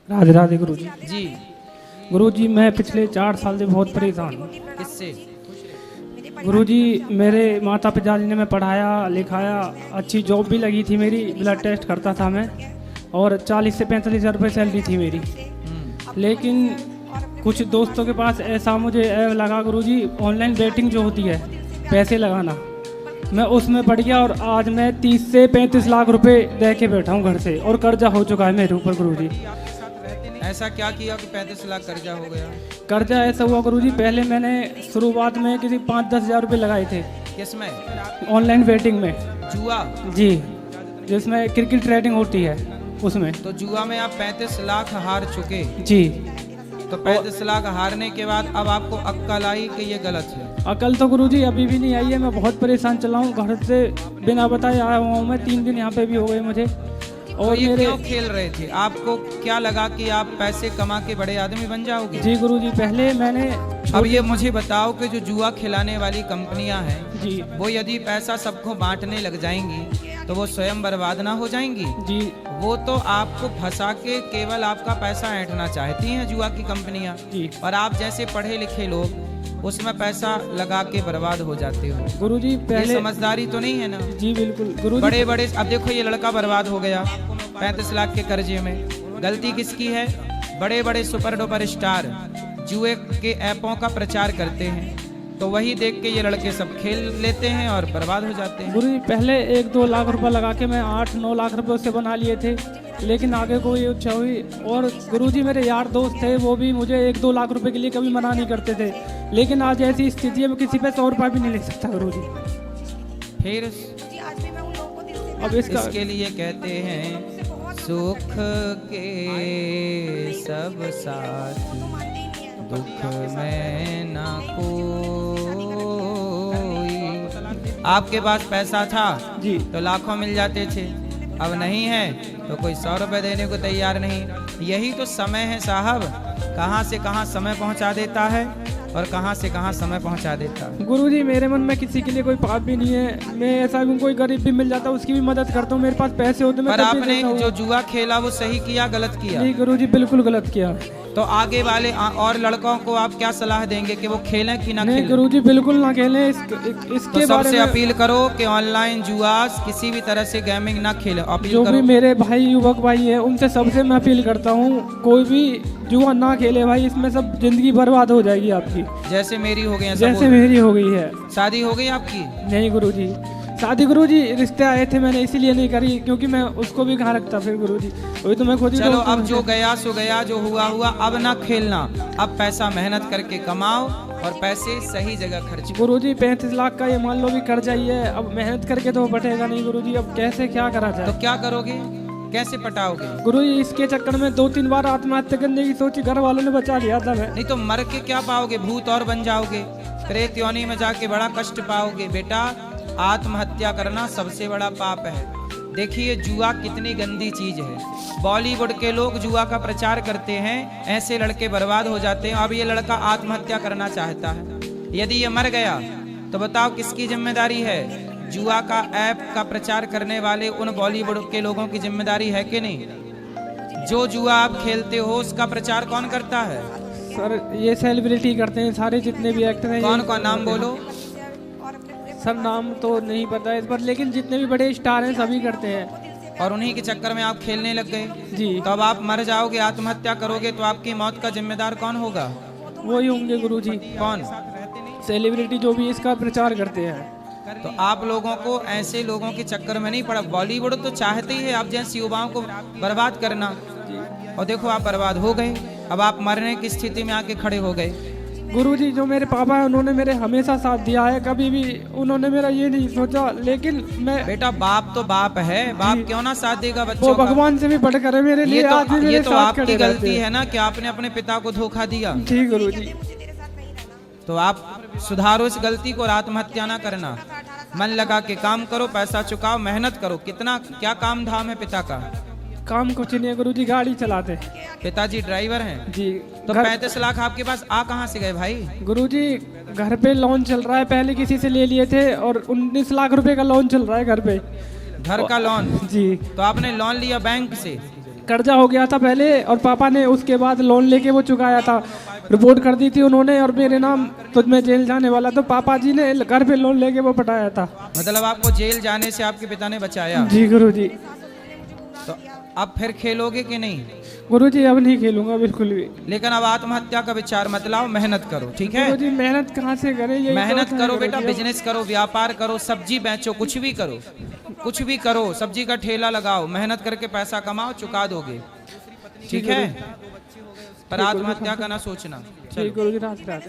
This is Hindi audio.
राधे राधे गुरु जी। जी। गुरु जी मैं पिछले 4 साल से बहुत परेशान हूँ। किससे? गुरु जी मेरे माता पिताजी ने मैं पढ़ाया लिखाया, अच्छी जॉब भी लगी थी मेरी, ब्लड टेस्ट करता था मैं और 40 से 45 हज़ार रुपये सैलरी थी मेरी। लेकिन कुछ दोस्तों के पास ऐसा मुझे ऐप लगा गुरु जी, ऑनलाइन बेटिंग जो होती है पैसे लगाना, मैं उसमें पड़ गया और आज मैं 30 से 35 लाख रुपए दे के बैठा हूँ घर से और कर्जा हो चुका है मेरे ऊपर गुरु जी। ऐसा क्या किया कि 35 लाख कर्जा हो गया? कर्जा ऐसा हुआ गुरु जी, पहले मैंने शुरुआत में किसी 5-10 हज़ार रुपये लगाए थे। किसमें? ऑनलाइन बेटिंग में। जुआ? जी, जिसमें क्रिकेट ट्रेडिंग होती है उसमें। तो जुआ में आप 35 लाख हार चुके? जी। तो 35 लाख हारने के बाद अब आपको अक्ल आई कि ये गलत है? अकल तो गुरुजी अभी भी नहीं आई है, मैं बहुत परेशान चला हूँ, घर से बिना बताए आया हुआ हूँ मैं, 3 दिन यहाँ पे भी हो गए मुझे। और और तो ये मेरे क्यों खेल रहे थे? आपको क्या लगा कि आप पैसे कमा के बड़े आदमी बन जाओगे? जी गुरुजी, पहले मैंने अब ये मुझे बताओ कि जो जुआ खिलाने वाली कंपनियां हैं जी वो यदि पैसा सबको बांटने लग जाएंगी तो वो स्वयं बर्बाद ना हो जाएंगी? जी। वो तो आपको फंसा के केवल आपका पैसा ऐंठना चाहती हैं जुआ की कंपनियां, जी। और आप जैसे पढ़े लिखे लोग उसमें पैसा लगा के बर्बाद हो जाते हो। गुरुजी पहले ये समझदारी तो नहीं है ना? जी बिल्कुल गुरुजी। बड़े बड़े अब देखो ये लड़का बर्बाद हो गया 35 लाख के कर्जे में। गलती किसकी है? बड़े बड़े सुपर डुपर स्टार जुए के ऐपों का प्रचार करते हैं तो वही देख के ये लड़के सब खेल लेते हैं और बर्बाद हो जाते हैं। गुरुजी पहले 1-2 लाख रुपए लगा के मैं 8-9 लाख रुपए उससे बना लिए थे, लेकिन आगे कोई इच्छा हुई। और गुरुजी मेरे यार दोस्त थे, वो भी मुझे 1-2 लाख रुपए के लिए कभी मना नहीं करते थे, लेकिन आज ऐसी स्थिति है मैं किसी पे 100 रुपये भी नहीं ले सकता गुरुजी। फिर अब इसके लिए कहते हैं सुख के सब साथ दुख में ना कोई। आपके पास पैसा था जी तो लाखों मिल जाते थे, अब नहीं है तो कोई 100 रुपए देने को तैयार नहीं। यही तो समय है साहब, कहाँ से कहाँ समय पहुँचा देता है और कहाँ से कहाँ समय पहुँचा देता है। गुरुजी मेरे मन में किसी के लिए कोई पाप भी नहीं है, मैं ऐसा भी कोई गरीब भी मिल जाता उसकी भी मदद करता हूँ, मेरे पास पैसे होते मैं पर तब भी आपने देता हूँ। जो जुआ खेला वो सही किया गलत किया? नहीं गुरुजी बिल्कुल गलत किया। तो आगे वाले और लड़कों को आप क्या सलाह देंगे कि वो खेलें कि ना नहीं खेलें? गुरुजी बिल्कुल ना खेलें, इसके तो बारे सबसे में अपील करो कि ऑनलाइन जुआ किसी भी तरह से गेमिंग ना खेलें। अपील जो करो। भी मेरे भाई युवक भाई है उनसे सबसे मैं अपील करता हूँ, कोई भी जुआ ना खेले भाई, इसमें सब जिंदगी बर्बाद हो जाएगी आपकी, जैसे मेरी हो गई है। जैसे मेरी हो गई है। शादी हो गई आपकी? नहीं गुरुजी, शादी गुरुजी रिश्ते आए थे, मैंने इसीलिए नहीं करी क्योंकि मैं उसको भी कहाँ रखता फिर गुरुजी, वही तो मैं खुद ही। चलो अब जो गया सो गया, जो हुआ हुआ, अब ना खेलना। अब पैसा मेहनत करके कमाओ और पैसे सही जगह खर्च। गुरुजी 35 लाख का ये मान लो भी कर्जा ही है, अब मेहनत करके तो बटेगा नहीं गुरुजी, अब कैसे क्या करा जाए? तो क्या करोगे? कैसे पटाओगे? गुरुजी इसके चक्कर में 2-3 बार आत्महत्या करने की सोची, घर वालों ने बचा लिया था मैं। नहीं तो मर के क्या पाओगे? भूत और बन जाओगे, प्रेत योनि में जाके बड़ा कष्ट पाओगे। बेटा आत्महत्या करना सबसे बड़ा पाप है। देखिए जुआ कितनी गंदी चीज है, बॉलीवुड के लोग जुआ का प्रचार करते हैं, ऐसे लड़के बर्बाद हो जाते हैं। अब ये लड़का आत्महत्या करना चाहता है, यदि ये मर गया तो बताओ किसकी जिम्मेदारी है? जुआ का ऐप का प्रचार करने वाले उन बॉलीवुड के लोगों की जिम्मेदारी है कि नहीं? जो जुआ आप खेलते हो उसका प्रचार कौन करता है? सर ये सेलिब्रिटी करते हैं सारे जितने भी एक्टर हैं। कौन कौन? नाम बोलो। सर नाम तो नहीं पता इस पर, लेकिन जितने भी बड़े स्टार हैं सभी करते हैं। और उन्हीं के चक्कर में आप खेलने लग गए जी। तो अब आप मर जाओगे, आत्महत्या करोगे तो आपकी मौत का जिम्मेदार कौन होगा? वही होंगे गुरुजी। कौन? सेलिब्रिटी जो भी इसका प्रचार करते हैं। तो आप लोगों को ऐसे लोगों के चक्कर में नहीं पड़ा। बॉलीवुड तो चाहते ही है आप जैसे युवाओं को बर्बाद करना, और देखो आप बर्बाद हो गए। अब आप मरने की स्थिति में आके खड़े हो गए। गुरुजी जो मेरे पापा हैं उन्होंने मेरे हमेशा साथ दिया है, कभी भी उन्होंने मेरा ये नहीं सोचा, लेकिन मैं बेटा बाप तो बाप है, बाप क्यों ना साथ देगा बच्चों वो का? भगवान से भी बढ़कर है मेरे लिए। आज भी ये मेरे तो साथ आपकी खड़े रहते गलती हैं। है ना कि आपने अपने पिता को धोखा दिया। जी गुरुजी। तो आप सुधारो इस गलती को और आत्महत्या ना करना। मन लगा के काम करो, पैसा चुकाओ, मेहनत करो। कितना क्या काम धाम है पिता का? काम कुछ नहीं है गुरुजी, गाड़ी चलाते। पिताजी ड्राइवर हैं जी। तो 35 लाख आपके पास आ कहाँ से गए भाई? गुरुजी घर पे लोन चल रहा है, पहले किसी से ले लिए थे और 19 लाख रुपए का लोन चल रहा है घर पे। घर का लोन? जी। तो आपने लोन लिया बैंक से? कर्जा हो गया था पहले, और पापा ने उसके बाद लोन लेके वो चुकाया था, रिपोर्ट कर दी थी उन्होंने और मेरे नाम, तो मैं जेल जाने वाला, तो पापा जी ने घर पे लोन लेके वो पटाया था। मतलब आपको जेल जाने से आपके पिता ने बचाया। जी गुरुजी। तो अब फिर खेलोगे कि नहीं? गुरुजी अब नहीं खेलूंगा बिल्कुल भी। लेकिन अब आत्महत्या का विचार मत लाओ, मेहनत करो, ठीक है? गुरुजी मेहनत कहाँ से करें, यही मेहनत तो है करो गुरुजी। बेटा, बिजनेस करो, व्यापार करो, सब्जी बेचो, कुछ भी करो, कुछ भी करो, सब्जी का ठेला लगाओ, मेहनत करके पैसा कमाओ, चुका दोगे, ठीक है? पर आत्महत्या का ना सोचना। ठीक गुरुजी, रात रात।